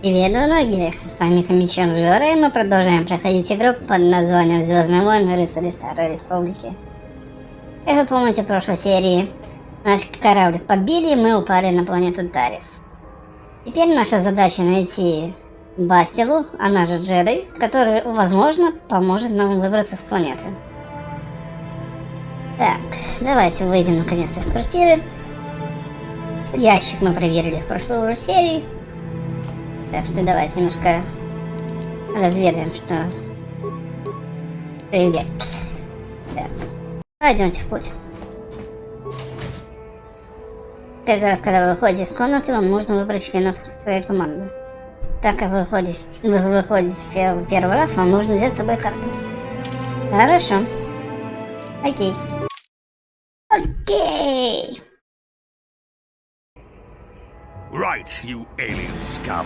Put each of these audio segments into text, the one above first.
Привет, двуногие! С вами ХоМяК ЖоРа, и мы продолжаем проходить игру под названием «Звездные войны. Рыцари Старой Республики». Как вы помните, в прошлой серии наш корабль подбили, и мы упали на планету Тарис. Теперь наша задача найти Бастилу, она же Джедай, который, возможно, поможет нам выбраться с планеты. Так, давайте выйдем наконец-то из квартиры. Ящик мы проверили в прошлой уже серии. Так что давайте немножко разведаем, что и где. Так. Пойдемте в путь. Каждый раз, когда вы выходите из комнаты, вам нужно выбрать членов своей команды. Так как вы выходите в первый раз, вам нужно взять с собой карту. Хорошо. Окей. Окей. Right, you alien scum.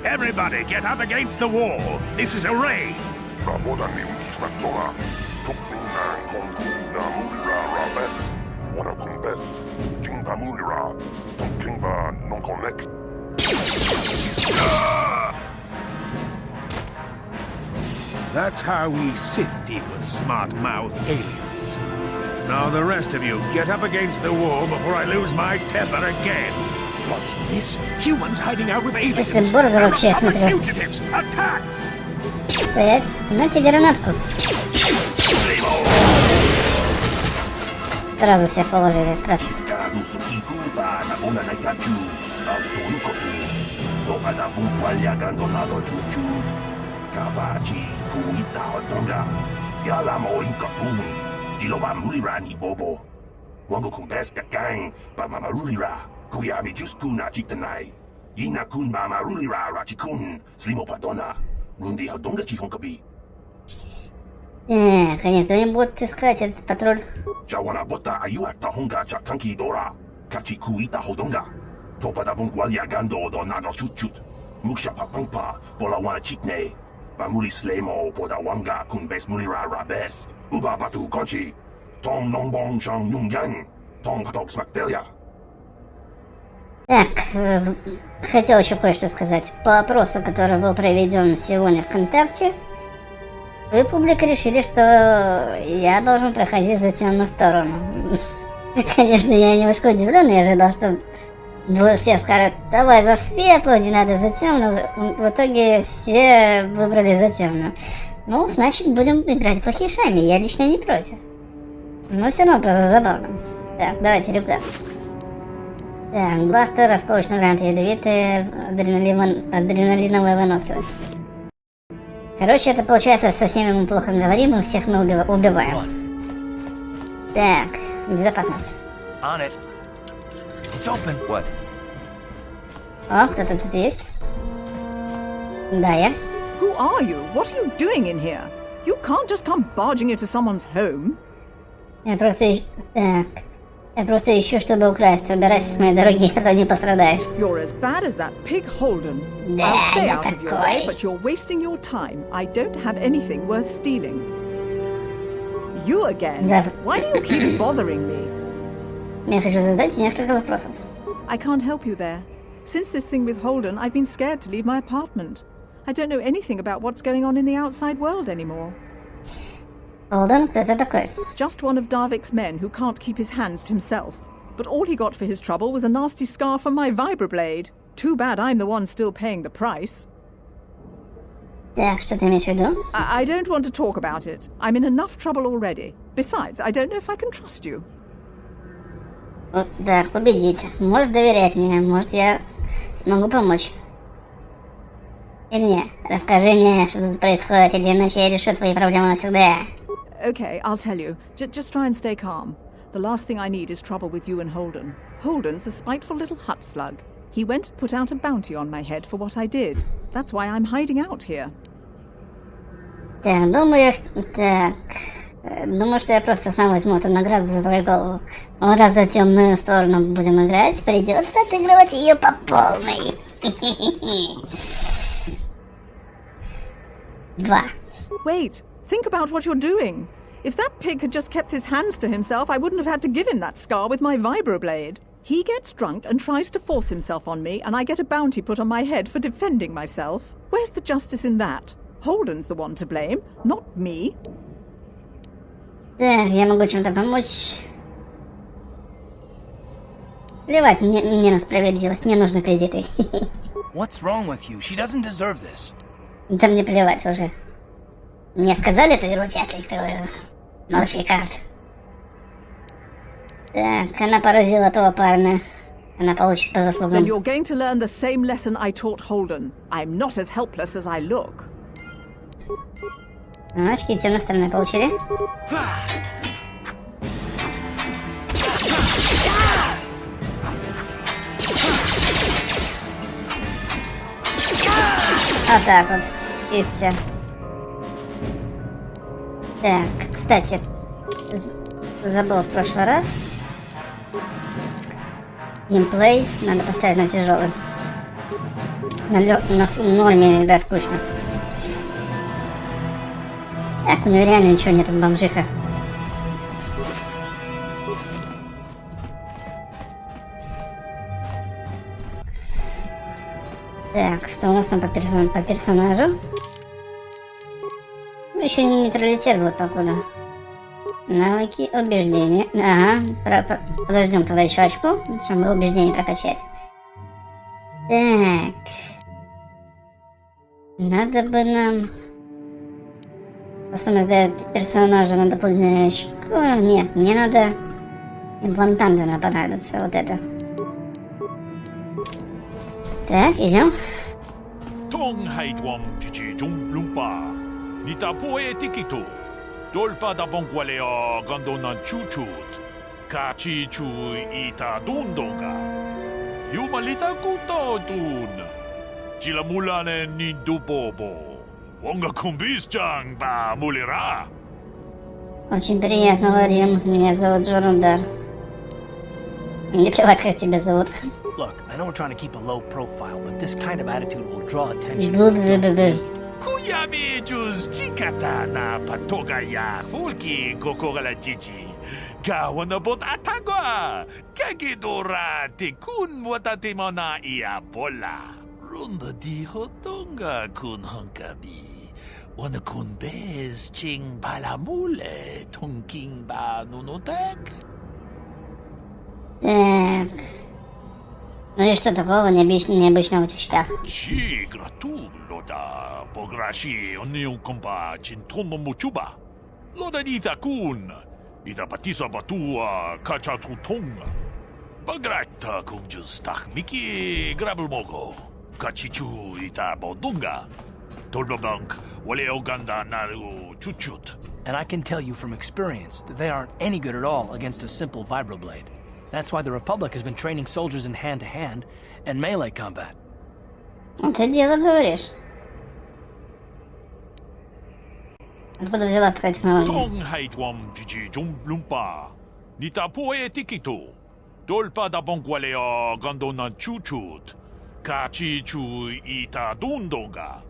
Everybody get up against the wall. This is a raid. That's how we Sith deal with smart-mouthed aliens. Now the rest of you, get up against the wall before I lose my temper again. What's this? Humans hiding out with aliens. Слушай, ты борзо вообще, я смотрю. Attack! Стоять. На тебе гранатку. Сразу всех положили. Красавцы. Они не будут искать этот патруль. Так, хотел еще кое-что сказать. По опросу, который был проведен сегодня ВКонтакте, вы, публика, решили, что я должен проходить за темную сторону. Конечно, я немножко удивлен, я ожидал, что все скажут: давай за светлую, не надо за темную. В итоге все выбрали за темную. Ну, значит, будем играть плохие шами, я лично не против. Но все равно просто забавно. Так, давайте рюкзак. Так, бластер, осколочный гранат, ядовитая, адреналиновая выносливость. Короче, это получается, со всеми мы плохо говорим, и всех мы убиваем. Так, безопасность. О, кто-то тут есть. Да, я. Who are you? What are you doing in here? You can't just come barging into someone's home. Я просто ищу, чтобы украсть. Убирайся с моей дороги, а то не пострадаешь. You're as bad as that pig Holden. Да, I'll stay я out of your way, but you're wasting your time. I don't have anything worth stealing. You again? Да. Why do you keep bothering me? Я хочу задать несколько вопросов. I can't help you there. Since this thing with Holden, I've been scared to leave my apartment. I don't know anything about what's going on in the outside world anymore. Холден, кто это такой? Just one of Darvik's men who can't keep his hands to himself. But all he got for his trouble was a nasty scar from my vibroblade. Too bad I'm the one still paying the price. Так, что ты имеешь в виду? I don't want to talk about it. I'm in enough trouble already. Besides, I don't know if I can trust you. Так, убедите. Можешь доверять мне, может я смогу помочь. Или нет? Расскажи мне, что тут происходит, или иначе я решу твои проблемы навсегда. Okay, I'll tell you. Just try and stay calm. The last thing I need is trouble with you and Holden. Holden's a spiteful little hut slug. He went and put out a bounty on my head for what I did. That's why I'm hiding out here. Так, думаю, что я просто сам возьму эту награду за твою голову. Но раз за темную сторону будем играть, придется отыгрывать ее по полной. 2. Wait, think about what you're doing. If that pig had just kept his hands to himself, I wouldn't have had to give him that scar with my vibroblade. He gets drunk and tries to force himself on me, and I get a bounty put on my head for defending myself. Where's the justice in that? Holden's the one to blame, not me. Да, я могу чем-то помочь. Плевать мне на справедливость, мне нужны кредиты. What's wrong with you? She doesn't deserve this. Да мне плевать уже. Мне сказали, ты рот я открою. Молчи, карт. Так, она поразила этого парня. Она получит по Then заслугам. you're going to learn the same lesson I taught Holden. I'm not as helpless as I look. Очки темной стороны получили. А так вот. И все. Так, кстати, забыл в прошлый раз. Геймплей надо поставить на тяжелый. На норме играть скучно. Так, у него реально ничего нету, бомжиха. Так, что у нас там по персонажу? Еще нейтралитет будет, походу. Навыки, убеждения. Ага, подождем тогда еще очко, чтобы убеждение прокачать. Так. Надо бы нам... Способность дает персонажу на дополнительное очко. Нет, мне надо... Имплантанты нам понадобится, вот это. Так, идем. Dolpa da bongualeo gondona chuchut. Kachi chu ita dundonga. Yumalita kuto dun. Chilamulane ni dubobo. Вонга кумбисчан ба мулира. Очень приятно, Ларим. Меня зовут Джорундар. Мне плевать, как тебя зовут. Look, I know we're trying to keep a low profile, but this kind of attitude will draw attention. Kuyami juz chikata na patoga ya fulki kokora chichi. Gawana bot atagwa. Kagidora tikun watatimona ia bola. Runda di hotonga kun honkabi. Wana kun bez ching palamule tonking ba nunotek. Так. Ну и что такого необычного в этих счетах? Чи грату лода пограши онниу компа чинтоно мучуба. Лода дита кун. Ита патиса батуа качату тонга. Пограта кунджус тахмики граблмого. Качичу ита бодунга. Толбабанк валеоганда нару чуть-чуть. And I can tell you from experience that they aren't any good at all against a simple vibroblade. That's why the Republic has been training soldiers in hand-to-hand and melee combat. Это дело говоришь. Откуда взялась такая технология? Тонхайтвам чичи джумблумпа. Нитапуэ тикиту. Толпа да бонгвалео гандона чуть-чуть. Качичу ита дундонга.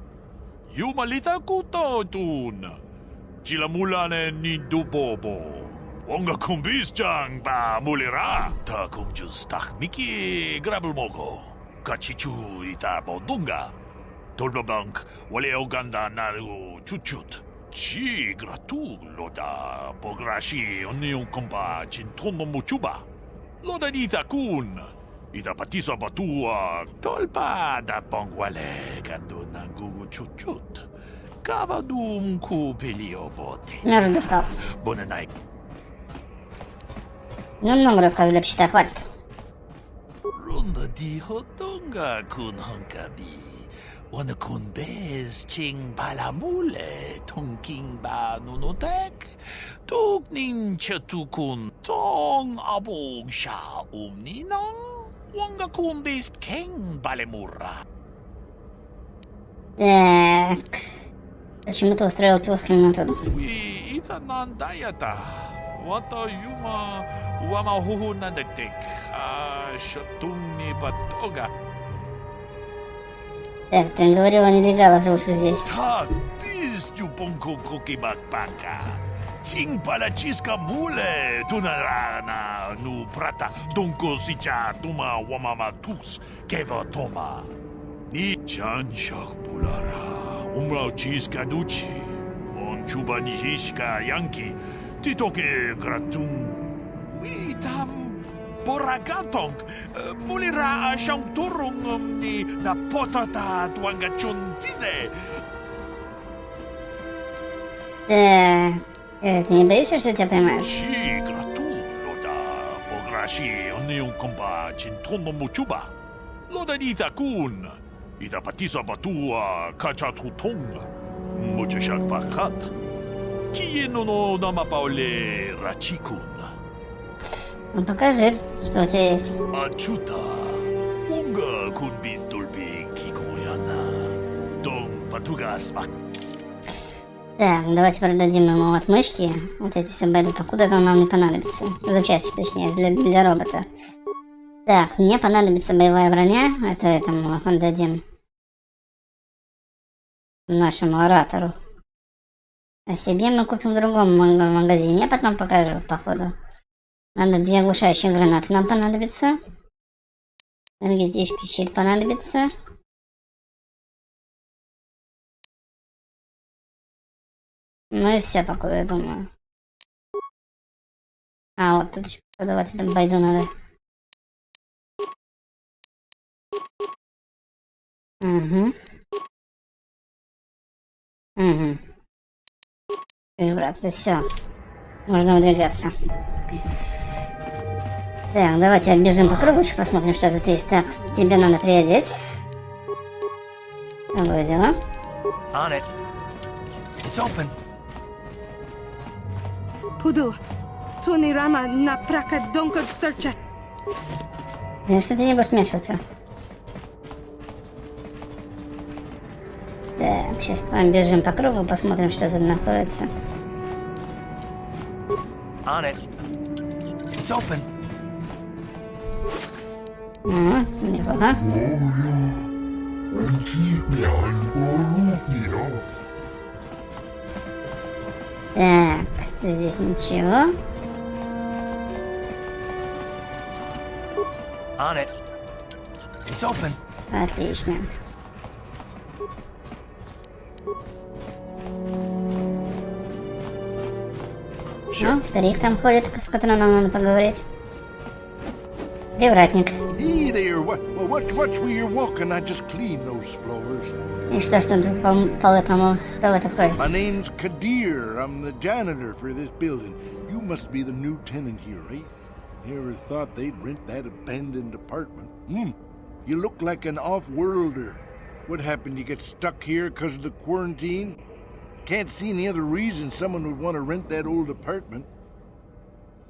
Юмалита куто дун. Чиламулане ни дубобо. Вонга кумбисчан ба мулира. Та кумджус тахмики граблмого. Качичу ита бодунга. Толбабанк валеоганда нару чуть-чуть. Чи грату лода пограши онниу компа чинтоно мучуба. Лода дита кун. Ита патиса батуа. Толпа да бонгвале гандуна гугу чуть-чуть. Кавадум купилио боте. Меня уже достал. Бонанай. Ну, много рассказывали об счетах, хватит. Runda di hotonga kun honkabi. Wana kun bez ching palamule tonking ba nunotek. Tuk nin chatukun tong abog sha umninang. Wanga kun bez king balemurra. Так. Почему ты устроил киоск тут? Wi ita nandayata. Wata yuma wama huhu nandetek. Шатунни батога. Так, ты говорил о нелегалах, живущих здесь. Так, пиздю понку куки бакпака. Ting palachiska mule tunarana nu prata dunko sicha tuma wamama tus keva toma. Ni chan shak pulara umrao chiska duchi. On chuba nijishka yanki titoke gratum. We tam boragatong mulira shang turung ni na potata twangachun tize. Ты не боишься, что тебя поймают? Си гратулода пограши онеун компа чинтоно мучуба. Лода нита кун. Ида патиса батуа качатутонга. Мучашак пахат. Киеноно намапауле рачикун. Ну покажи, что у тебя есть. Ачута. Унга кунбис дульби кикояна. Дон патугас мак. Так, давайте продадим ему отмычки. Вот эти все беды, покуда-то нам не понадобится. Запчасти, точнее, для робота. Так, мне понадобится боевая броня. Это этому отдадим нашему оратору. А себе мы купим в другом магазине. Я потом покажу, походу. Надо 2 оглушающие гранаты нам понадобится. Энергетический щит понадобится. Ну и все, пока я думаю. А, вот тут еще продавать эту байду надо. Угу. Угу. Вибрация, все. Можно выдвигаться. Так, давайте оббежим по кругу, еще посмотрим, что тут есть. Так, тебе надо приодеть. Другое дело. On it. It's open. Pudu, Tunirama na praka donkod searcha. Да что ты не будешь вмешиваться? Так, сейчас бежим по кругу, посмотрим, что тут находится. On it. It's open. Неплохо. Так, здесь ничего. On it. It's open. Отлично. Ну, старик там ходит, с которым нам надо поговорить. Привратник. Hey there, watch where you're walking. I just cleaned those floors. И что тут полы помыл? Кто вы такой? My name's Kadir. I'm the janitor for this building. You must be the new tenant here, right? Never thought they'd rent that abandoned apartment. You look like an off-worlder. What happened? You get stuck here because of the quarantine? Can't see any other reason someone would want to rent that old apartment.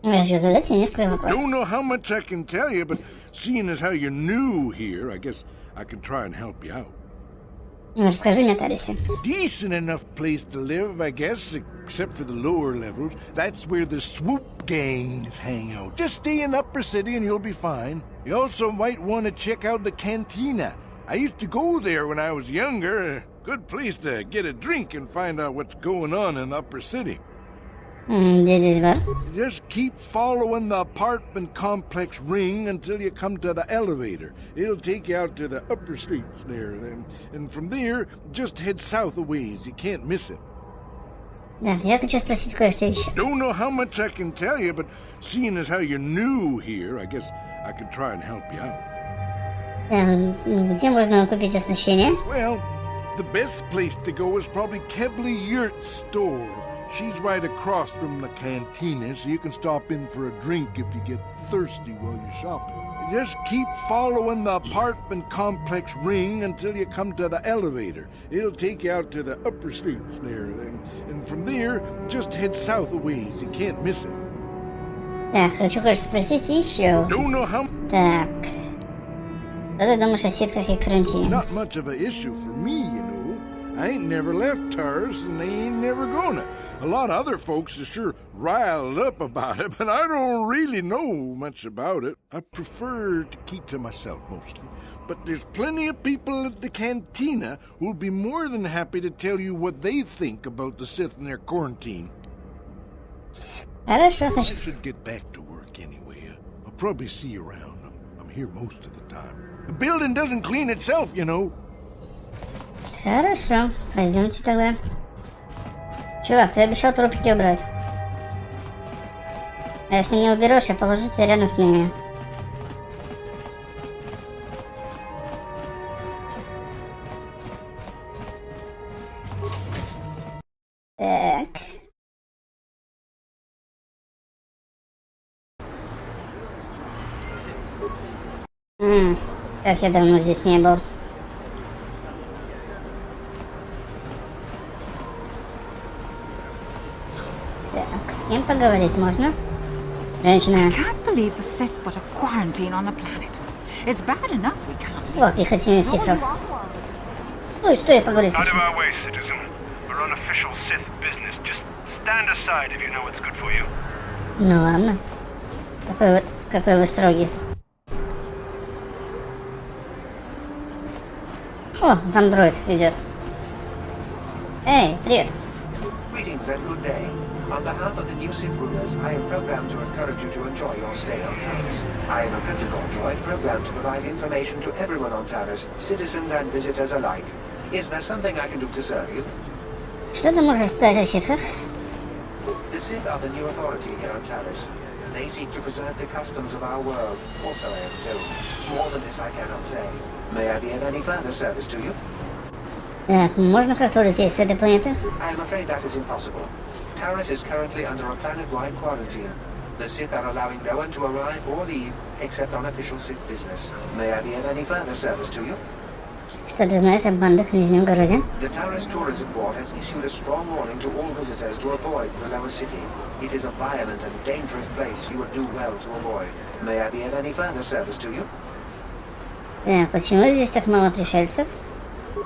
Я хочу задать тебе несколько вопросов. Don't know how much I can tell you, but seeing as how you're new here, I guess I can try and help you out. Расскажи мне о Тарисе. Decent enough place to live, I guess, except for the lower levels. That's where the swoop gangs hang out. Just stay in Upper City and you'll be fine. You also might want to check out the cantina. I used to go there when I was younger. Good place to get a drink and find out what's going on in the Upper City. Где здесь бар? Just keep following the apartment complex ring until you come to the elevator. It'll take you out to the upper streets there. And from there, just head south a ways. You can't miss it. Да, я хочу спросить кое-что еще. Don't know how much I can tell you, but seeing as how you're new here, I guess I can try and help you out. Где можно купить оснащение? Well, the best place to go is probably Kebley Yurt's store. She's right across from the cantina, so you can stop in for a drink if you get thirsty while you're shopping. Just keep following the apartment complex ring until you come to the elevator. It'll take you out to the upper streets there. And from there, just head south a ways. You can't miss it. Так, хочу кое-что спросить еще. Don't know how... Так. Что ты думаешь о сетках и карантине? Not much of an issue for me, you know. I ain't never left Taurus, and they ain't never gonna. A lot of other folks are sure riled up about it, but I don't really know much about it. I prefer to keep to myself mostly. But there's plenty of people at the cantina who'll be more than happy to tell you what they think about the Sith and their quarantine. Хорошо, I значит. should get back to work anyway. I'll probably see you around. I'm here most of the time. The building doesn't clean itself, you know. Хорошо, пойдемте тогда. Чувак, ты обещал трупики убрать. А если не уберешь, я положу тебя рядом с ними. Так. Как я давно здесь не был. Так, с кем поговорить можно? Женщина. Can't believe the Sith put a quarantine on the planet. It's bad enough we can't. О, пехотинец ситхов. Ой, стой, я поговорю с Out of ним. our way, citizen. We're on official Sith business. Just stand aside if you know what's good for you. Ну ладно. Какой вы строгий. О, там дроид идет. Эй, привет. Greetings and good day. On behalf of the new Sith rulers, I am programmed to encourage you to enjoy your stay on Taris. I am a protocol droid programmed to provide information to everyone on Taris, citizens and visitors alike. Is there something I can do to serve you? Что ты можешь сказать о ситхах? The Sith are the new authority here on Taris. They seek to preserve the customs of our world, also I am told. More than this I cannot say. May I be of any further service to you? Так, можно как-то улететь с этой планеты? I am afraid that is impossible. Taris is currently under a planet-wide quarantine. The Sith are allowing no one to arrive or leave, except on official Sith business. May I be of any further service to you? Что ты знаешь о бандах в Нижнем городе? The Taris Tourism Board has issued a strong warning to all visitors to avoid the lower city. It is a violent and dangerous place you would do well to avoid. May I be of any further service to you? Так, почему здесь так мало пришельцев?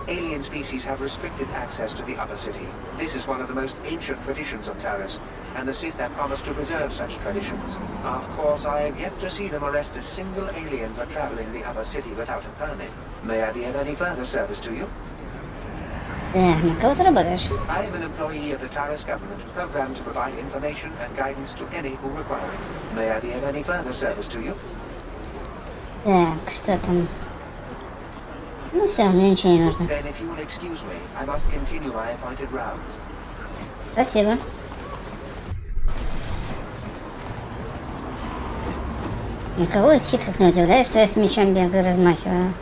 Alien species have restricted access to the upper city. This is one of the most ancient traditions of Taris, and the Sith have promised to preserve such traditions. Of course, I have yet to see them arrest a single alien for traveling the upper city without a permit. May I be of any further service to you? Так, на кого ты работаешь? I am an employee of the Taris government, programmed to provide information and guidance to any who require it. May I be of any further service to you? Так, что там? Ну все, мне ничего не нужно. Then, if you will excuse me, I must continue my appointed rounds. Спасибо. Никого из ситхов не удивляет, что я с мечом бегаю и размахиваю.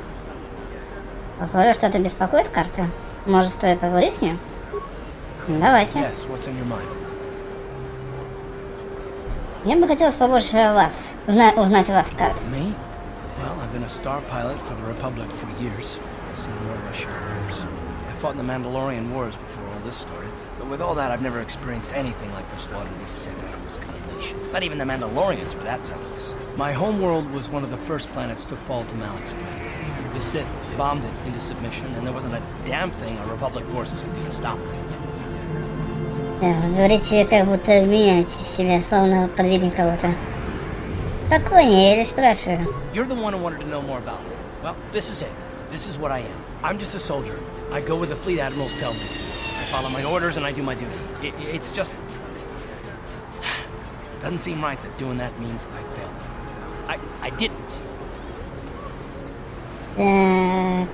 Похоже, что-то беспокоит карта. Может, стоит поговорить с ним? Давайте. Yes, what's on your mind? Мне бы хотелось побольше о вас, узнать о вас, карт. Me? Well, I've been a star pilot for the Republic for years. Seen more of my share of wars. I fought in the Mandalorian Wars before all this started. But with all that, I've never experienced anything like the slaughter of these Sith out of this kind of nation. Not even the Mandalorians were that senseless. My home world was one of the first planets to fall to Malak's fate. The Sith bombed it into submission, and there wasn't a damn thing our Republic forces could do to stop it. Вы говорите, как будто обвиняете себя, словно подвели кого-то. Спокойнее, я лишь спрашиваю. You're the one who wanted to know more about me. Well, this is it. This is what I am. I'm just a soldier. I go where the fleet admirals tell me to. I follow my orders and I do my duty. It's just... Doesn't seem right that doing that means I failed. I didn't. Так...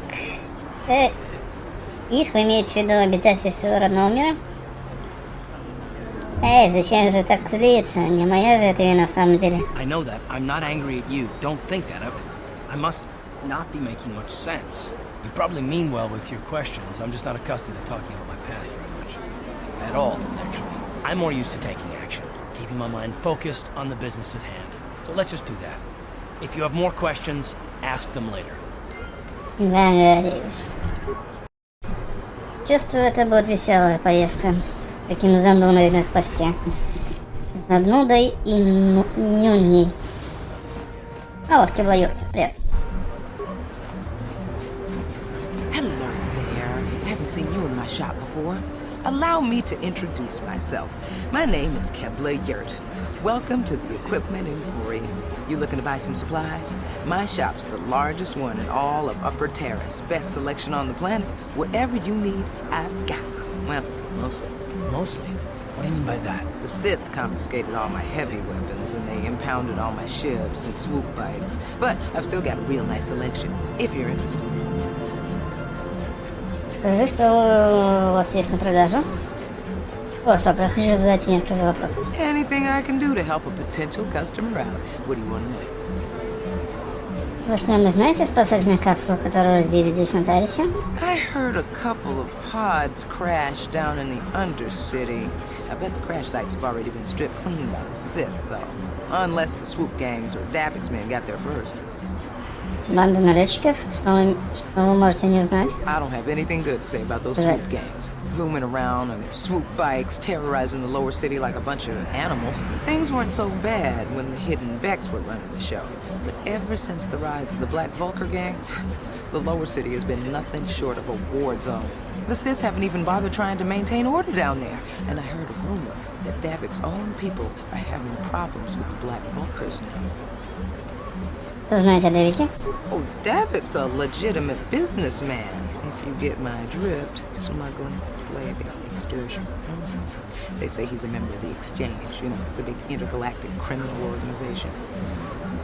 Их вы имеете в виду обитатели своего родного мира? Эй, зачем же так злиться? Не моя же это вина в самом деле. I know that. I'm not angry at you. Don't think that. I must not be making much sense. You probably mean well with your questions. I'm just not accustomed to talking about my past very much. At all, actually. I'm more used to taking action, keeping my mind focused on the business at hand. So let's just do that. If you have more questions, ask them later. Договорились. Чувствую, это будет веселая поездка. Таким занудой на хвосте. Занудой и нюней. А вот Кеблаюрт, привет. Hello there. I haven't seen you in my shop before. Allow me to introduce myself. My name is Kebla Yurt. Welcome to the Equipment Emporium. You looking to buy some supplies? My shop's the largest one in all of Upper Terrace. Best selection on the planet. Whatever you need, I've got. Well, mostly. Mostly? What do you mean by that? The Sith confiscated all my heavy weapons and they impounded all my ships and swoop bikes. But I've still got a real nice selection, if you're interested. Скажи, что у вас есть на продажу. О, стоп, я хочу задать несколько вопросов. Anything I can do to help a potential customer out. What do you want to know? Вы что-нибудь знаете о спасательных капсулах, которые разбили здесь на Тарисе? I heard a couple of pods crash down in the Undercity. I bet the crash sites have already been stripped clean by the Sith, though. Unless the swoop gangs or Davix men got there first. Банда налетчиков? Что вы можете не знать? I don't have anything good to say about those swoop gangs. Zooming around on their swoop bikes, terrorizing the lower city like a bunch of animals. Things weren't so bad when the hidden Becks were running the show. But ever since the rise of the Black Vulcar gang, the lower city has been nothing short of a war zone. The Sith haven't even bothered trying to maintain order down there. And I heard a rumor that Davix's own people are having problems with the Black Vulcars now. Вы знаете о Давике? Oh, David's a legitimate businessman, if you get my drift. Smuggling, slaving, extortion. They say he's a member of the Exchange, you know, the big intergalactic criminal organization.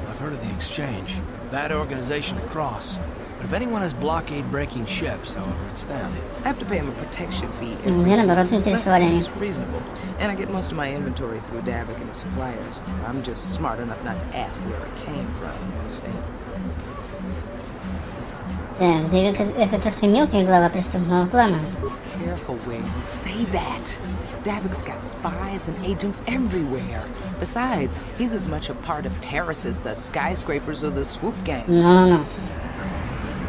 I've heard of the Exchange. That organization across. But if anyone has blockade-breaking ships, however, it's them. I have to pay him a protection fee. Меня наоборот заинтересовали они. It's reasonable. And I get most of my inventory through Davik and his suppliers. I'm just smart enough not to ask where it came from, you understand? Да, Давик это только мелкая глава преступного клана. Careful when you say that. Davik's got spies and agents everywhere. Besides, he's as much a part of Terrace as the skyscrapers or the swoop gangs. Ну-ну-ну.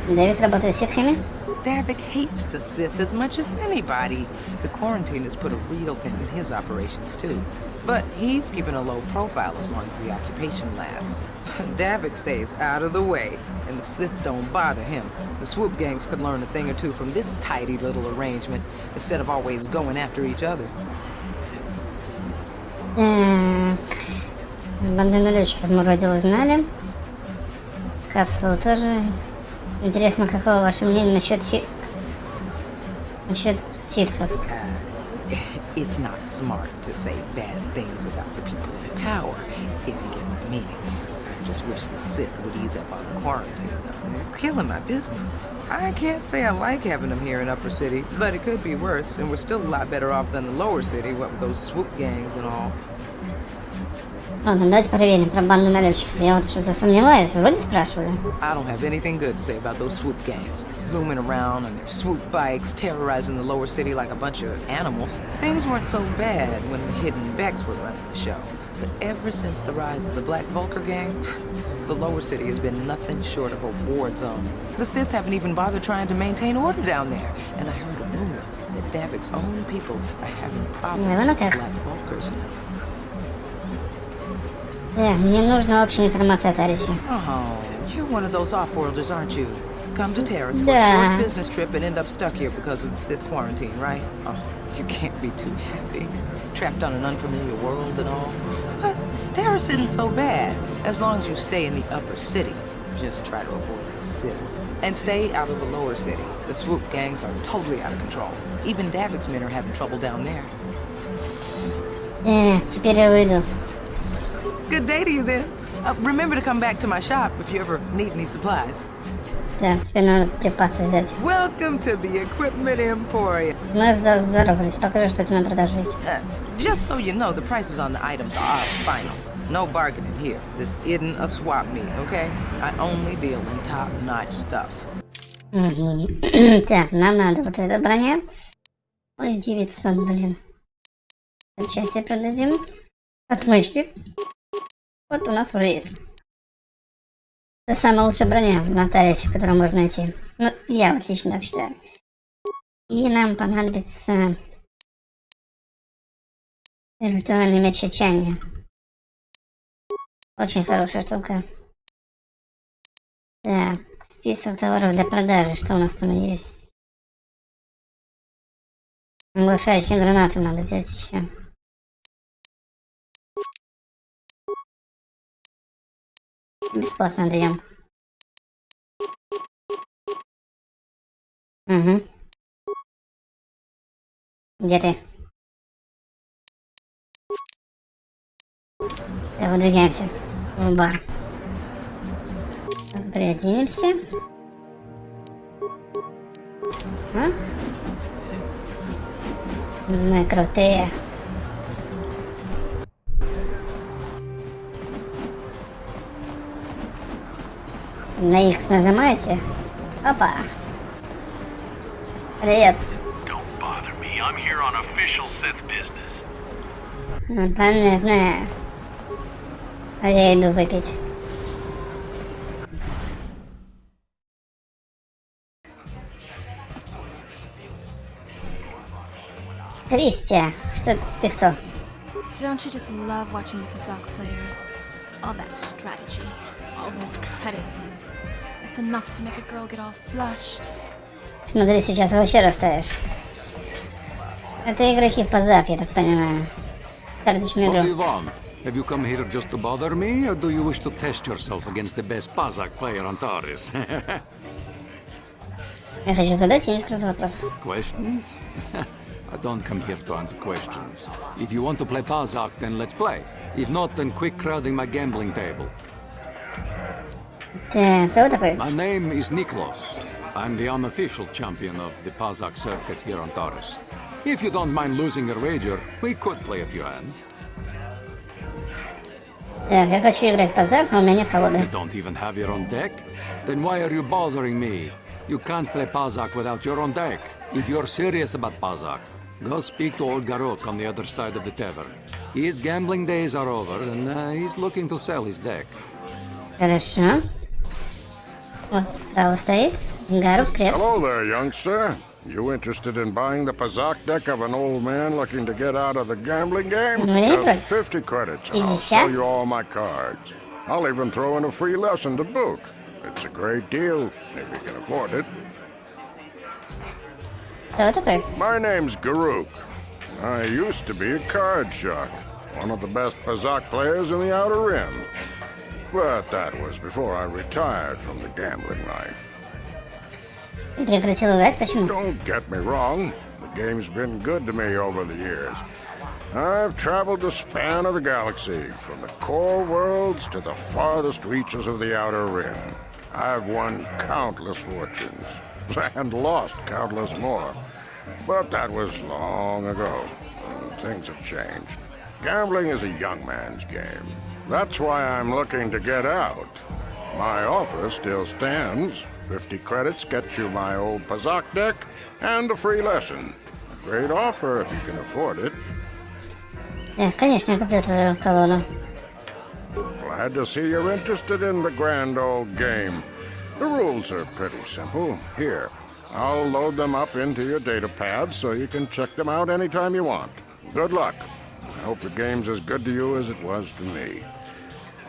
Давик работает с ситхами? Davik hates the Sith as much as anybody. The quarantine has put a real dent in his operations, too. But he's keeping a low profile as long as the occupation lasts. Davik stays out of the way, and the Sith don't bother him. The swoop gangs could learn a thing or two from this tidy little arrangement, instead of always going after each other. Так. Банды налетчиков мы вроде узнали. Капсулу тоже. Интересно, какое ваше мнение насчет ситхов? It's not smart to say bad things about the people in power, if you get my meaning. I just wish the Sith would ease up on the quarantine, though. They're killing my business. I can't say I like having them here in Upper City, but it could be worse, and we're still a lot better off than the Lower City, what with those swoop gangs and all. Ладно, давайте проверим про банду налетчиков. Я вот что-то сомневаюсь, вроде спрашивали. I don't have anything good to say about those swoop gangs. Zooming around on their swoop bikes, terrorizing the lower city like a bunch of animals. Things weren't so bad when the hidden Becks were running the show. But ever since the rise of the Black Vulcar gang, the lower city has been nothing short of a war zone. The Sith haven't even bothered trying to maintain order down there. And I heard a rumor that Davik's own people are having problems with the Black Vulcars now. Мне нужна общая информация о Тарисе. Oh, you're one of those off-worlders, aren't you? Come to Terrace for a short business trip and end up stuck here because of the Sith quarantine, right? Oh, you can't be too happy. Trapped on an unfamiliar world and all. But Terrace isn't so bad, as long as you stay in the upper city. Just try to avoid the Sith. And stay out of the lower city. The swoop gangs are totally out of control. Even Davik's men are having trouble down there. Теперь я выйду. Good day to you then. Remember to come back to my shop if you ever need any supplies. Так, теперь надо припасы взять. Welcome to the Equipment Emporium. Мы здоровались. Покажи, что у тебя на продажу есть. Just so you know, the prices on the items are final. No bargaining here. This isn't a swap meet, okay? I only deal in top-notch stuff. Так, нам надо вот эта броня. Ой, 900, блин. Части продадим. Отмычки. Вот у нас уже есть. Это самая лучшая броня в нотариусе, которую можно найти. Ну, я вот лично так считаю. И нам понадобится виртуальный меч отчаяния. Очень хорошая штука. Так, список товаров для продажи. Что у нас там есть? Оглушающие гранаты надо взять еще. Бесплатно даем. Угу. Где ты? выдвигаемся в бар. Приоденемся. Мы крутые. На X нажимаете. Опа. Привет. Понятно. А я иду выпить. Кристия, что ты кто? Don't you just love watching the Pazak players? All that strategy, all those credits. It's enough to make a girl get all flushed. Смотри, сейчас вообще расставишь. Это игроки в Pazak, я так понимаю. Карточную игру. What do you want? Have you come here just to bother me, or do you wish to test yourself against the best Pazak player on Taris? Я хочу задать несколько вопросов. Questions? I don't come here to answer questions. If you want to play Pazak, then let's play. If not, then quit crowding my gambling table. Ты кто такой? My name is Niklos. I'm the unofficial champion of the Pazak circuit here on Taris. If you don't mind losing your wager, we could play a few hands. Так, я хочу играть в Pazak, но у меня нет колоды. You don't even have your own deck? Then why are you bothering me? You can't play Pazak without your own deck. If you're serious about Pazak, go speak to old Garok on the other side of the tavern. His gambling days are over, and he's looking to sell his deck. Хорошо. Вот, справа стоит. Гарок, привет. Hello there, youngster. You interested in buying the Pazak deck of an old man looking to get out of the gambling game? Just 50 credits, and I'll sell you all my cards. I'll even throw in a free lesson to boot. It's a great deal, if you can afford it. My name's Garuk. I used to be a card shark, one of the best Pazak players in the Outer Rim. But that was before I retired from the gambling life. Don't get me wrong, the game's been good to me over the years. I've traveled the span of the galaxy, from the core worlds to the farthest reaches of the Outer Rim. I've won countless fortunes, and lost countless more. But that was long ago, and things have changed. Gambling is a young man's game. That's why I'm looking to get out. My offer still stands. 50 credits gets you my old Pazak deck and a free lesson. A great offer if you can afford it. Конечно, я куплю твою колоду. Glad to see you're interested in the grand old game. The rules are pretty simple. Here, I'll load them up into your data pad so you can check them out anytime you want. Good luck. I hope the game's as good to you as it was to me.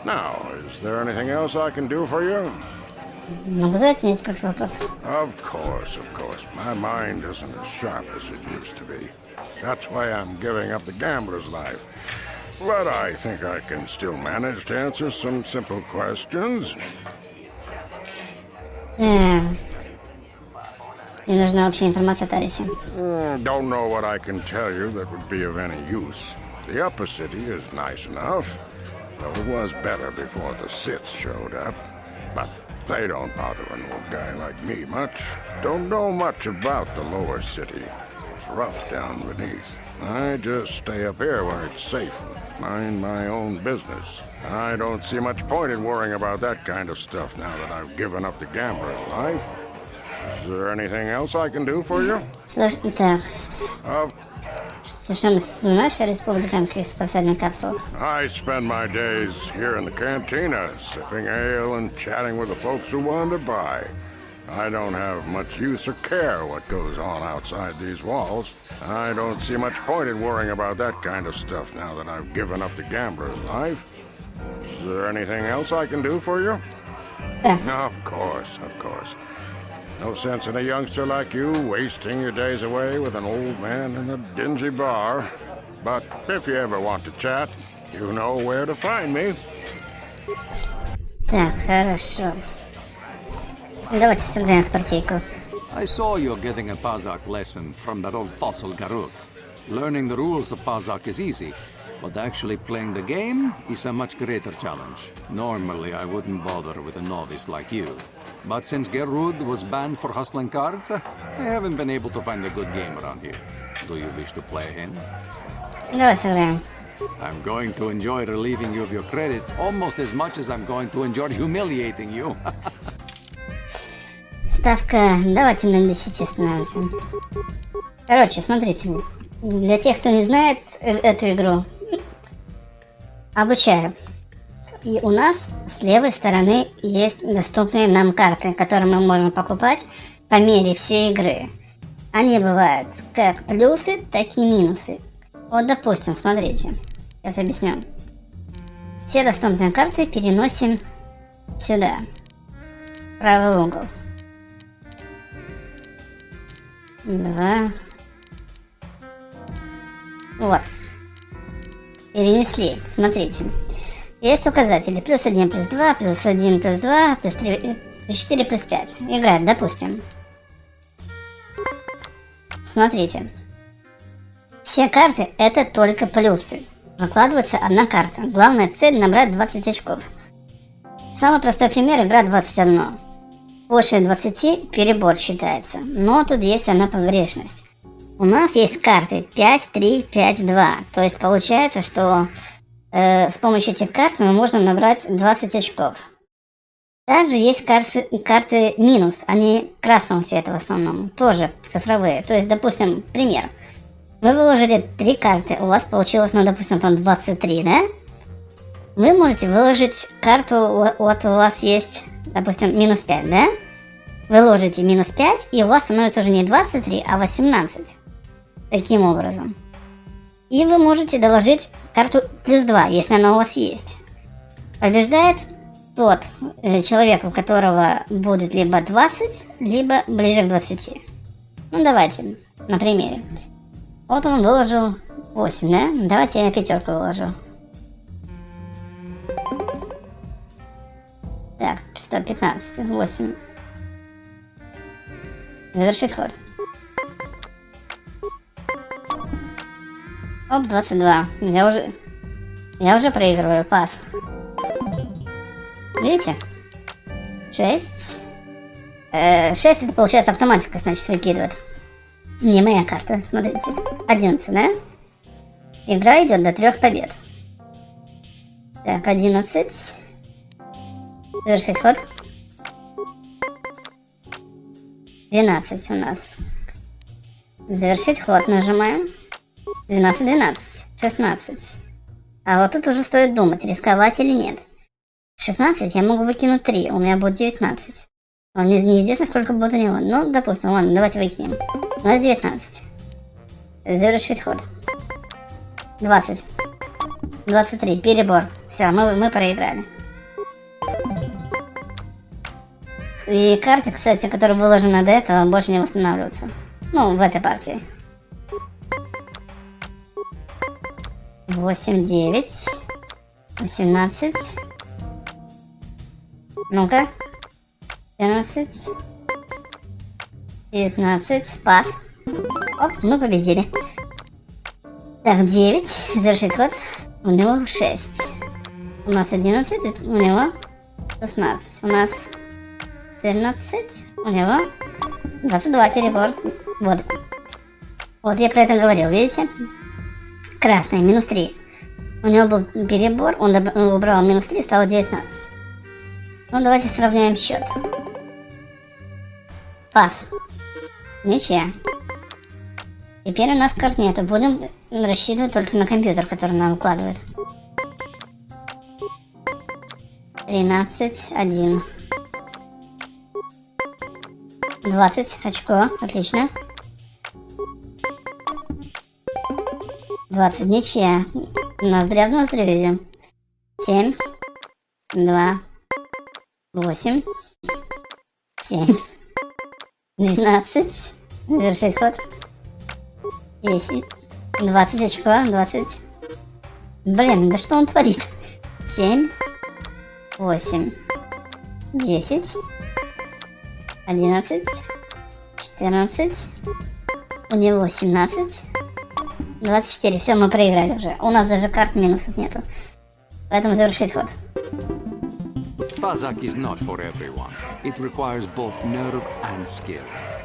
Now, is there anything else I can do for you? Of course. My mind isn't as sharp as it used to be. That's why I'm giving up the gambler's life. But I think I can still manage to answer some simple questions. Мне нужна общая информация о Тарисе. Don't know what I can tell you that would be of any use. The upper city is nice enough, though it was better before the Sith showed up. But they don't bother an old guy like me much. Don't know much about the lower city. It's rough down beneath. I just stay up here where it's safe. Mind my own business. I don't see much point in worrying about that kind of stuff now that I've given up the gambler's life. Is there anything else I can do for you? Слушай, так. Ты что, знаешь о республиканских спасательных капсулах? I spend my days here in the cantina, sipping ale and chatting with the folks who wander by. I don't have much use or care what goes on outside these walls. I don't see much point in worrying about that kind of stuff now that I've given up the gambler's life. Is there anything else I can do for you? Of course. No sense in a youngster like you wasting your days away with an old man in a dingy bar. But if you ever want to chat, you know where to find me. Так, хорошо. Давайте сыграем в партийку. I saw you getting a Pazak lesson from that old fossil Garuk. Learning the rules of Pazak is easy. But actually playing the game is a much greater challenge. Normally, I wouldn't bother with a novice like you. But since Gerrud was banned for hustling cards, I haven't been able to find a good game around here. Do you wish to play him? Давай сыграем. I'm going to enjoy relieving you of your credits almost as much as I'm going to enjoy humiliating you. Ставка, давайте на 10 остановимся. Короче, смотрите, для тех, кто не знает эту игру, обучаю. И у нас с левой стороны есть доступные нам карты, которые мы можем покупать по мере всей игры. Они бывают как плюсы, так и минусы. Вот, допустим, смотрите, сейчас объясню. Все доступные карты переносим сюда, в правый угол. 2. Вот. Перенесли. Смотрите. Есть указатели. Плюс 1, плюс 2, плюс 1, плюс 2, плюс 3, плюс 4, плюс 5. Играть, допустим. Смотрите. Все карты это только плюсы. Выкладывается одна карта. Главная цель набрать 20 очков. Самый простой пример — игра 21. Больше 20 перебор считается. Но тут есть одна погрешность. У нас есть карты 5, 3, 5, 2. То есть получается, что с помощью этих карт мы можем набрать 20 очков. Также есть карты минус. Они красного цвета в основном. Тоже цифровые. То есть, допустим, пример. Вы выложили 3 карты. У вас получилось, ну, допустим, там 23, да? Вы можете выложить карту, вот у вас есть, допустим, минус 5, да? Вы ложите минус 5, и у вас становится уже не 23, а 18. Таким образом. И вы можете доложить карту плюс 2, если она у вас есть. Побеждает тот человек, у которого будет либо 20, либо ближе к 20. Ну, давайте, на примере. Вот он выложил 8, да? Давайте я 5 выложу. Так, 115, 8. Завершить ход. Оп, 22. Я уже проигрываю. Пас. Видите? 6. 6 это получается автоматика, значит, выкидывает. Не моя карта, смотрите. 11, да? Игра идет до 3 побед. Так, 11. Завершить ход. 12 у нас. Завершить ход нажимаем. 12, 12, 16. А вот тут уже стоит думать, рисковать или нет. 16 я могу выкинуть 3, у меня будет 19. Он неизвестно, сколько будет у него. Ну, допустим, ладно, давайте выкинем. У нас 19. Завершить ход. 20. 23, перебор. Все, мы проиграли. И карты, кстати, которые выложены до этого, больше не восстанавливаются. Ну, в этой партии. 8, 9, 18. Ну-ка. 14. 19. Пас. Оп, мы победили. Так, 9. Завершить ход. У него 6. У нас 11. У него 16. У нас 14. У него 22. Перебор. Вот. Вот я про это говорил, видите? Красный, минус 3. У него был перебор, он убрал минус 3, стало 19. Ну, давайте сравняем счет. Пас. Ничья. Теперь у нас карт нету. Будем рассчитывать только на компьютер, который нам укладывает. 13, 1. 20 очко. Отлично. 20, ничья. Ноздря в ноздрю видим. 7, 2, 8, 7, 12. Завершить ход. 10, 20 очко, 20. Блин, да что он творит? 7, 8, 10, 11, 14. У него 17. 24. Все, мы проиграли уже. У нас даже карт минусов нету. Поэтому завершить ход. Pazak is not for everyone. It requires both nerve and skill.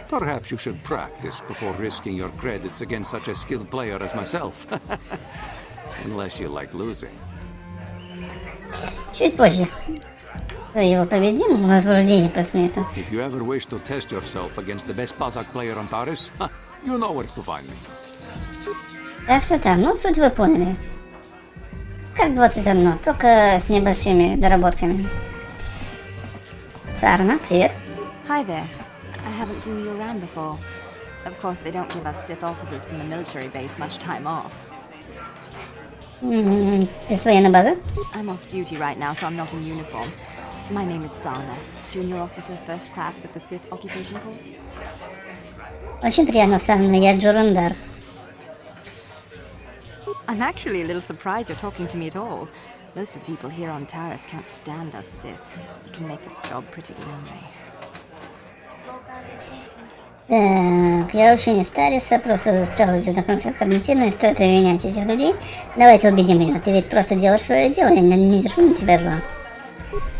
Perhaps you should practice before risking your credits against such a skilled player as myself. Unless you like losing. Чуть позже. Его победим, у нас вождение просто нету. If you ever wish to test yourself against the best Pazak player on Taris, you know where to find me. Так что там, ну суть вы поняли. Как 21, только с небольшими доработками. Сарна, привет. Hi there. I haven't seen you around before. Of course, they don't give us Sith officers from the military base much time off. Ты с военной базы? I'm off duty right now, so I'm not in uniform. My name is Sana, junior officer, first class with the Sith occupation course. Очень приятно, Сарна, я Джурундар. I'm actually a little surprised you're talking to me at all. Most of the people here on Taris can't stand us Sith. You can make this job pretty lonely. Так, я вообще не Стариса, просто застряла здесь до конца карантина, и стоит обвинять этих людей. Давайте убедим ее, ты ведь просто делаешь свое дело, я не держу на тебя зла.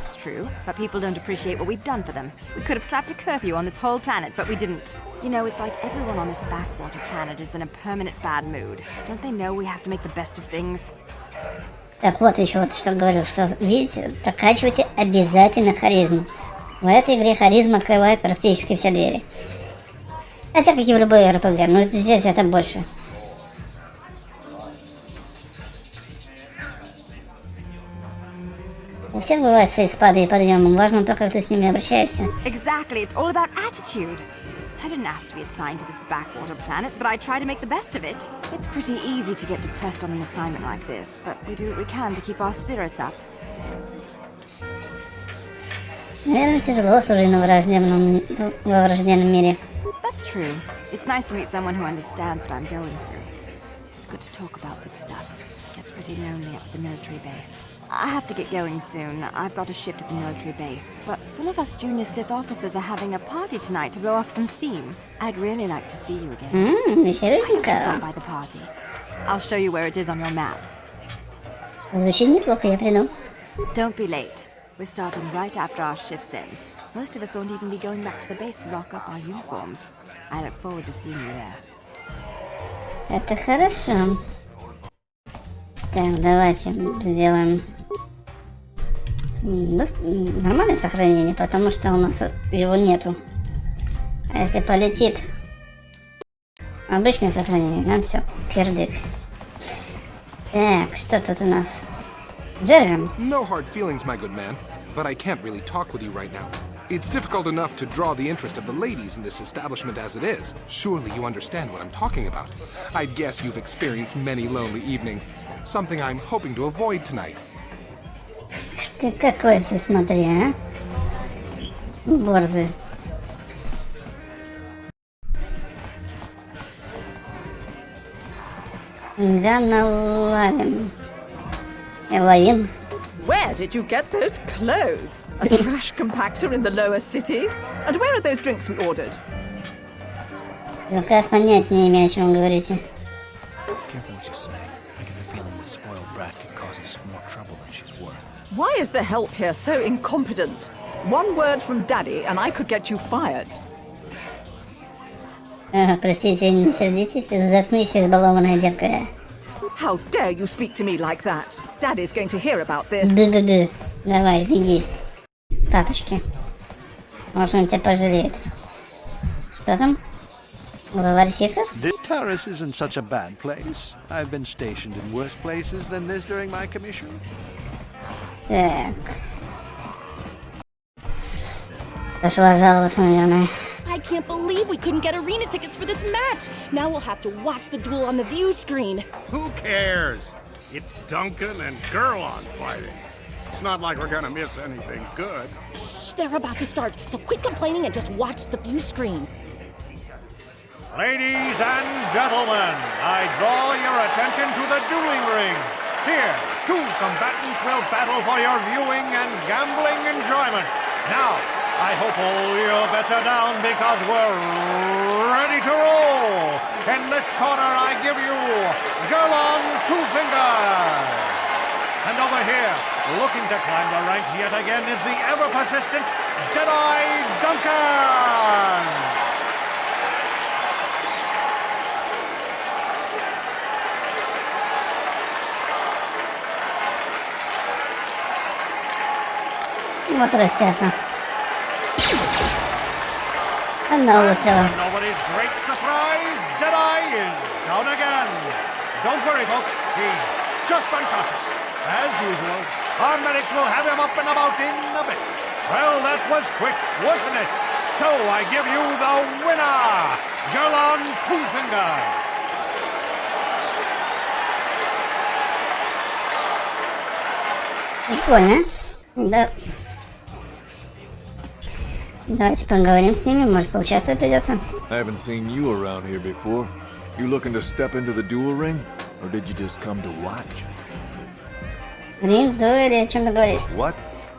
It's true, but people don't appreciate what we've done for them. We could have slapped a curfew on this whole planet, but we didn't. You know, it's like everyone on this backwater planet is in a permanent bad mood. Don't they know we have to make the best of things? Так вот еще вот что говорю, что, видите, прокачивайте обязательно харизму. В этой игре харизма открывает практически все двери. Хотя, как и в любой РПГ, но здесь это больше. У всех бывают свои спады и подъемы. Важно то, как ты с ними обращаешься. Exactly, it's all about attitude. I didn't ask to be assigned to this backwater planet, but I try to make the best of it. It's pretty easy to get depressed on an assignment like this, but we do what we can to keep our spirits up. Наверное, тяжело служить во враждебном мире. That's true. It's nice to meet someone who understands what I'm going through. It's good to talk about this stuff. It gets pretty lonely up at the military base. I have to get going soon. I've got a shift at the military base, but some of us junior Sith officers are having a party tonight to blow off some steam. I'd really like to see you again. Why don't you drop by the party? I'll show you where it is on your map. Звучит неплохо, я приду. Don't be late. We're starting right after our shifts end. Most of us won't even be going back to the base to lock up our uniforms. I look forward to seeing you there. Это хорошо. Так, давайте сделаем нормальное сохранение, потому что у нас его нету. А если полетит обычное сохранение, нам все, кирдык. Так, что тут у нас? Джерген. No hard feelings, my good man, but I can't really talk with you right now. It's difficult enough to draw the interest of the ladies in this establishment as it is. Surely you understand what I'm talking about. I'd guess you've experienced many lonely evenings, something I'm hoping to avoid tonight. Ты какой ты, смотри, а? Борзый. Ганна Лавин. Лавин. Where did you get those clothes? A trash compactor in the lower city? And where are those drinks we ordered? Лукас понятия не имею, о чем вы говорите. Careful what you say. I get the feeling this spoiled brat could cause us more trouble than she's worth. Why is the help here so incompetent? One word from Daddy and I could get you fired. Простите, не сердитесь, заткнись, избалованная девка. How dare you speak to me like that? Daddy's going to hear about this. Ду-ду-ду. Давай, беги. Папочки. Может, он тебя пожалеет. Что там? Глава реситков? Taris isn't such a bad place. I've been stationed in worse places than this during my commission. Так. Пошла жаловаться, наверное. I can't believe we couldn't get arena tickets for this match. Now we'll have to watch the duel on the view screen. Who cares? It's Duncan and Gurlon fighting. It's not like we're gonna miss anything good. Shh, they're about to start, so quit complaining and just watch the view screen. Ladies and gentlemen, I draw your attention to the dueling ring. Here, two combatants will battle for your viewing and gambling enjoyment. Now, I hope all your bets are down because we're ready to roll. In this corner, I give you Girl on Two Fingers. And over here, looking to climb the ranks yet again, is the ever-persistent Deadeye Duncan. Вот растяпа. Одного выстрела. Nobody's great surprise, Deadeye is down again. Don't worry, folks, he's just unconscious. As usual, our medics will have him up and about in a bit. Well, that was quick, wasn't it? So I give you the winner, Girl on Two Fingers. Прикольно. Да. Давайте поговорим с ними, может поучаствовать придется. I haven't seen you around here before. You looking to step into the duel ring? Or did you just come to watch? Ринг, дуэли, о чем ты говоришь? What?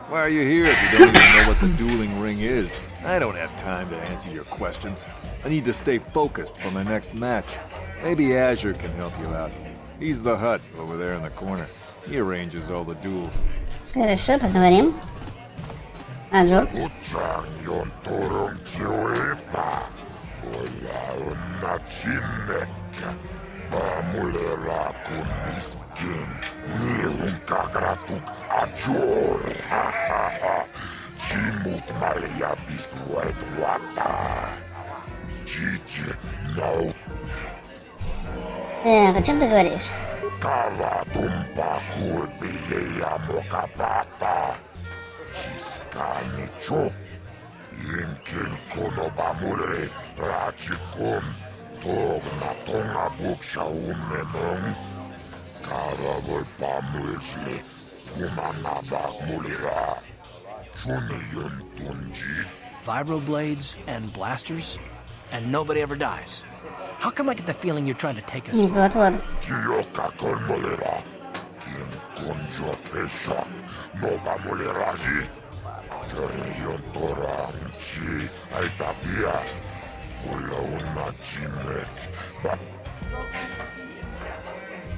Why are you here if you don't even know what the dueling ring is? I don't have time to answer your questions. I need to stay focused for my next match. Maybe Azure can help you out. He's the hut over there in the corner. He arranges all the duels. Хорошо, поговорим. Азур. Так, о чем ты говоришь? Vibroblades and blasters, and nobody ever dies. How come I get the feeling you're trying to take us? Вот-вот.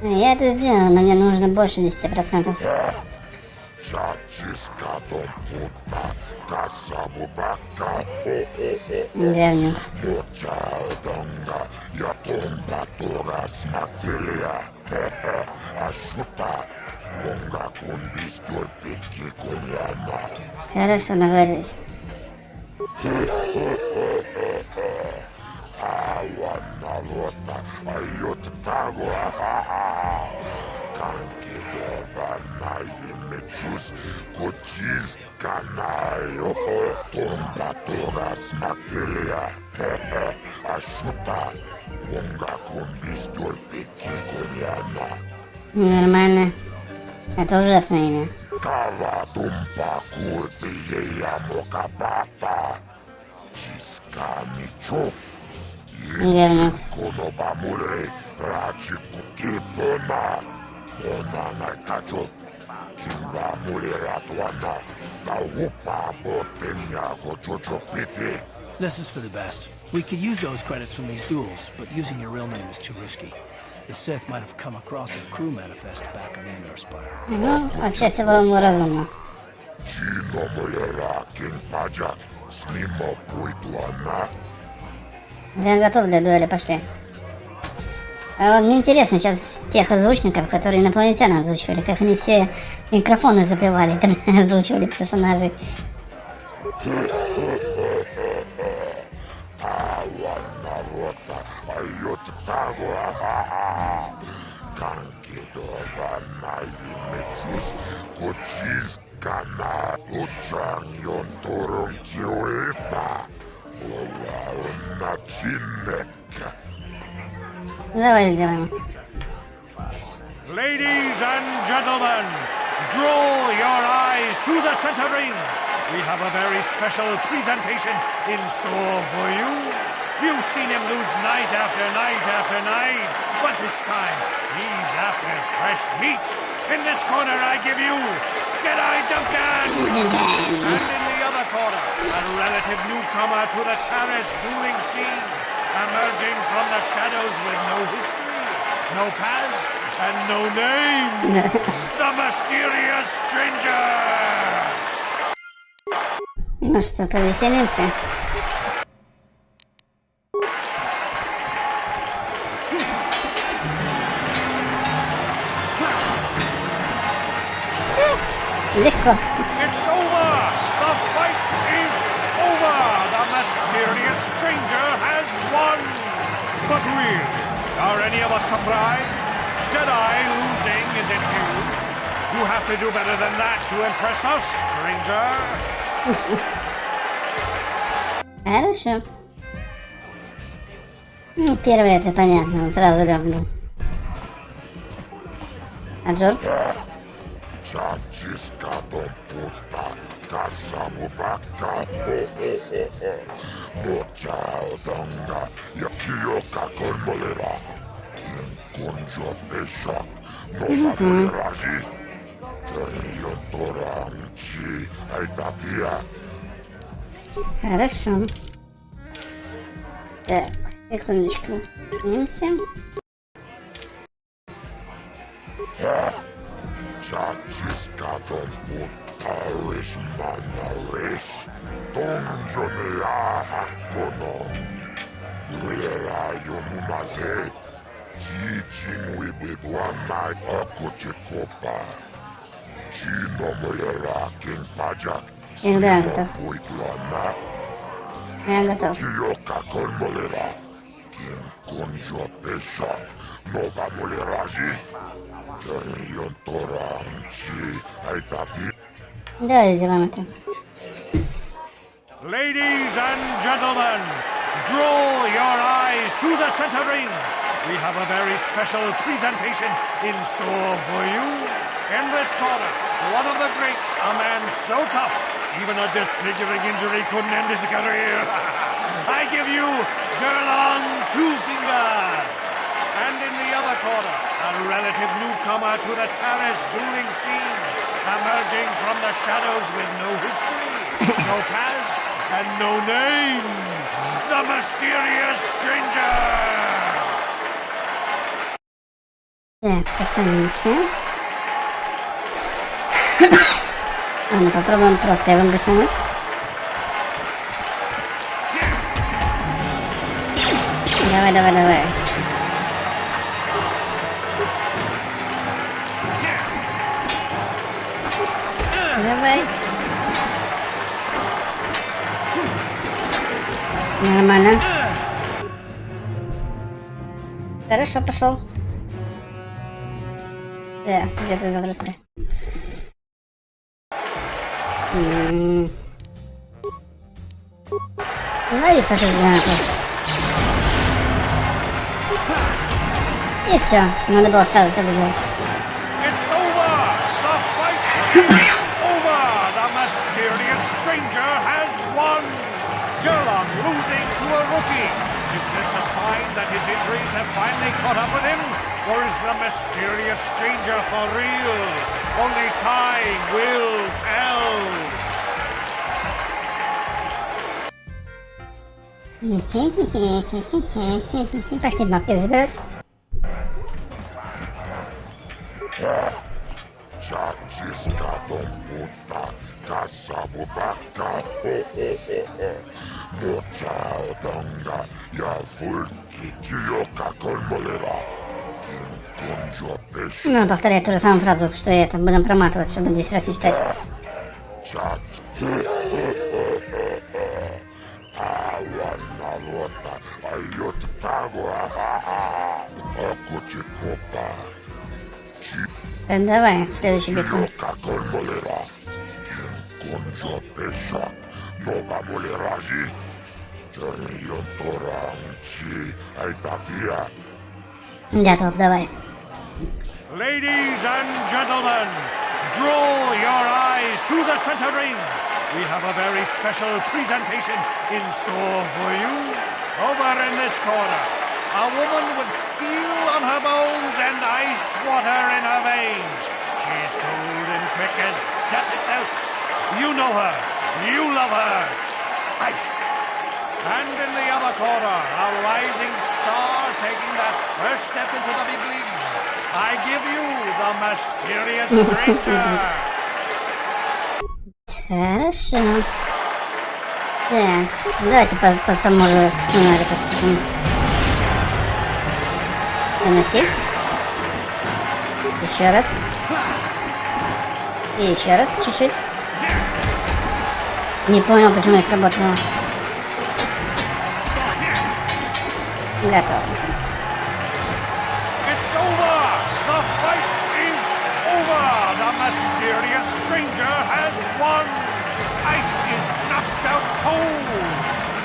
Я это сделал, но мне нужно больше 10%. Говнюк. Хорошо, договорились. Нормально. Это ужасное имя. Говнюк. This is for the best. We could use those credits from these duels, but using your real name is too risky. The Sith might have come across a crew manifest back on the Endor Spire. Ну, отчасти ловому разумно. Я готов для дуэли, пошли. А вот мне интересно сейчас тех озвучников, которые инопланетян озвучивали, как они все микрофоны запевали, когда озвучивали персонажей. Давай сделаем. Ladies and gentlemen, draw your eyes to the center ring. We have a very special presentation in store for you. You've seen him lose night after night after night, but this time he's after fresh meat. In this corner I give you Deadeye Duncan! And in the other other corner, a relative newcomer to the terrace dueling scene, emerging from the shadows with no history, no past, and no name. The mysterious stranger. Ну что, повеселимся? Все, легко. It's over! The fight is over! The mysterious stranger has won! But really, are any of us surprised? Jedi losing isn't huge. You have to do better than that to impress us, stranger. Хорошо. Ну, первое это понятно, он сразу ляпнул. А Джор? Хорошо. Так, секундочку, снимемся. Да, готов. Я готов. Давай сделаем это. Ladies and gentlemen, draw your eyes to the center ring. We have a very special presentation in store for you. In this corner, one of the greats, a man so tough, even a disfiguring injury couldn't end his career. I give you Gerlong Two Fingers. And in the other corner, a relative newcomer to the terrace dueling scene, emerging from the shadows with no history, no past, and no name. The mysterious stranger. Так, сохранимся. Ладно, попробуем просто его гасануть. Давай, давай, давай. Давай. Нормально. Хорошо, пошел. Да, где-то загрузка. Ну и фашист гранату. И все, надо было сразу так сделать. Gerlong losing to a rookie. Is this a sign that his injuries have finally caught up with him? Or is the mysterious stranger for real? Only time will tell. Пошли бабки забирать. Ну, повторяй ту же самую фразу, что и это. Будем проматывать, чтобы 10 раз не читать. Давай, следующий битву. Готов, давай. Ladies and gentlemen, draw your eyes to the center ring. We have a very special presentation in store for you. Over in this corner, a woman with steel on her bones and ice water in her veins. She's cold and quick as death itself. You know her, You love her. Ice. And in the other corner, a rising star taking that first step into the big leagues. I give you the mysterious stranger. Хорошо. Так, давайте по тому же сценарию поступим. Выноси. Еще раз. И еще раз, чуть-чуть. Не понял, почему не сработало. Готово. It's over! The fight is over! The mysterious stranger has won! Ice is knocked out cold!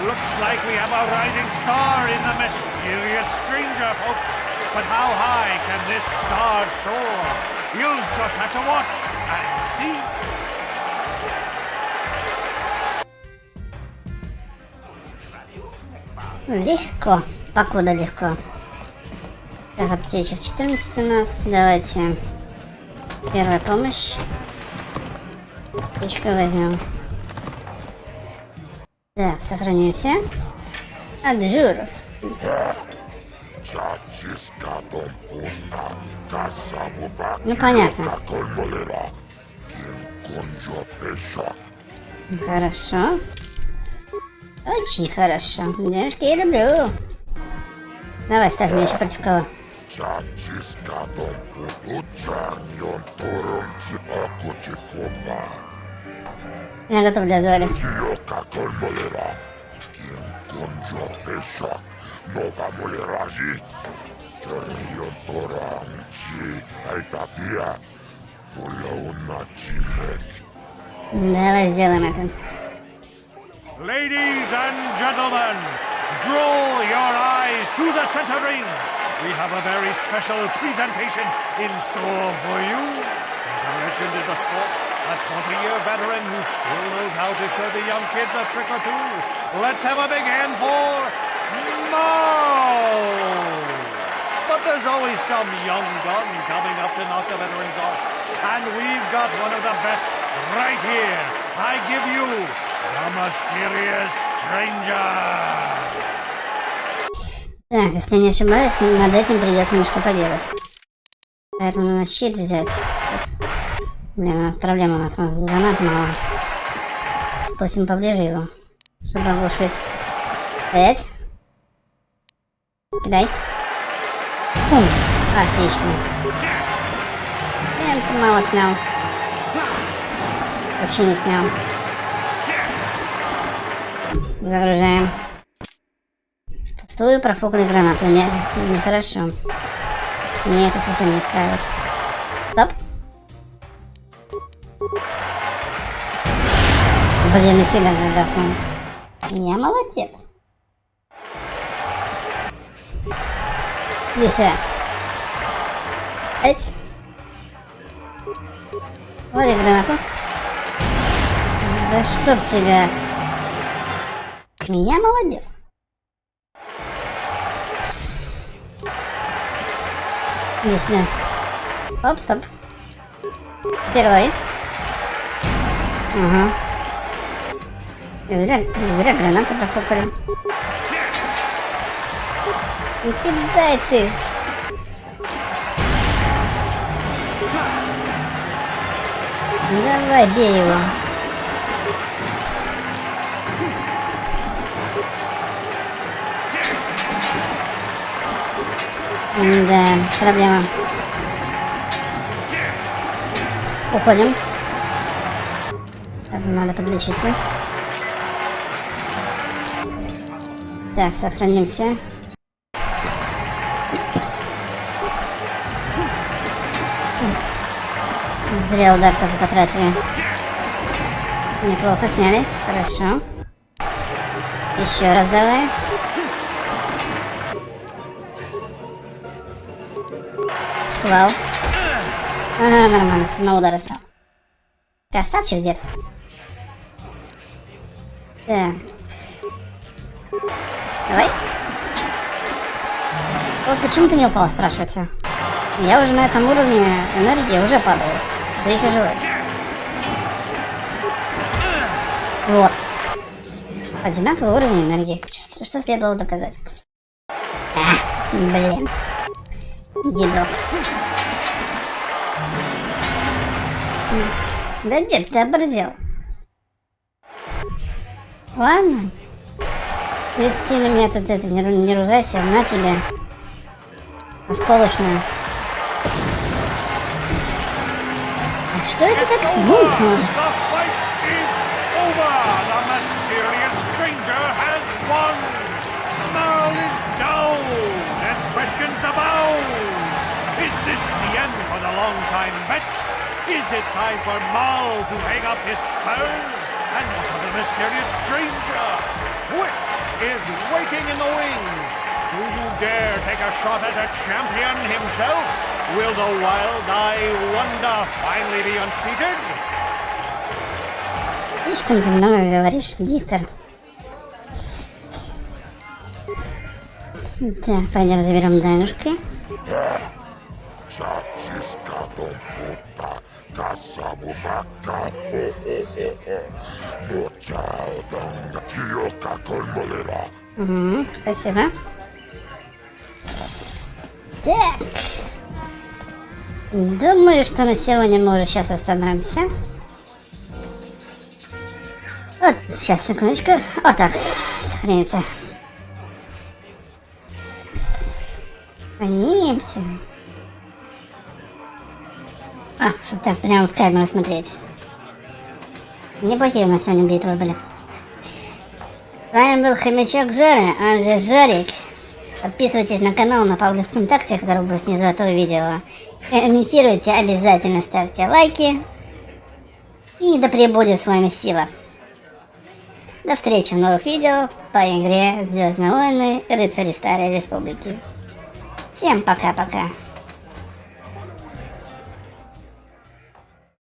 Looks like we have a rising star in the mysterious stranger, folks. But how high can this star soar? You'll just have to watch and see. Легко. Покуда легко. Так, аптечек 14 у нас. Давайте. Первая помощь. Птичку возьмем. Так, сохранимся. Аджур. Ну, понятно. Хорошо. Очень хорошо. Девушки, я люблю. Давай, ставь меня еще против кого. Я готов для дуэли. Давай сделаем это. Ladies and gentlemen, draw your eyes to the center ring. We have a very special presentation in store for you. He's a legend in the sport, a 20-year veteran who still knows how to show the young kids a trick or two. Let's have a big hand for Mao! But there's always some young gun coming up to knock the veterans off. And we've got one of the best right here. I give you the mysterious stranger. Так, если не ошибаюсь, над этим придется немножко побегать. Поэтому надо щит взять. Блин, проблема у нас гранат мало. Спустим поближе его, чтобы оглушить. Стоять. Кидай. Бум. Отлично. Это мало снял. Вообще не снял. Загружаем. Пустую профукали гранату. Нехорошо. Мне это совсем не устраивает. Стоп. Блин, и себя гадахнул. Я молодец. Иди сюда. Эть. Лови гранату. Да чтоб тебя. Я молодец. Иди сюда. Оп, стоп. Первый. Ага. Зря гранату профукали. Не кидай ты. Давай, бей его. Да, проблема. Уходим. Так, надо подлечиться. Так, сохранимся. Зря удар только потратили. Неплохо сняли. Хорошо. Еще раз давай. Шквал. Ага, нормально. На удар стал. Красавчик, дед. Так. Давай. Вот почему ты не упал, спрашивается. Я уже на этом уровне энергии уже падаю. Да еще живой. Вот. Одинаковый уровень энергии. Что следовало доказать? Блин. Дедок. Да дед, ты оборзел. Ладно. Если сильно меня тут это не ругайся, на тебе. Осколочную. А что это так бухнуло? Is it time for Mal to hang up his spurs? And what of the mysterious stranger? Twitch is waiting in the wings. Do you dare take a shot at the champion himself? Will the wild-eye wonder finally be unseated? Слишком ты много говоришь, диктор. Так, пойдем заберем Данушки. Спасибо. Так. Думаю, что на сегодня мы уже сейчас остановимся. Вот, сейчас, секундочку. Вот так. Сохранится. Сохранимся. Чтобы так прямо в камеру смотреть. Неплохие у нас сегодня битвы были. С вами был ХоМяК ЖоРа, он же Жорик. Подписывайтесь на канал, на паблик ВКонтакте, который будет снизу этого видео. Комментируйте, обязательно ставьте лайки. И да пребудет с вами сила. До встречи в новых видео по игре Звездные войны, Рыцари Старой Республики. Всем пока-пока.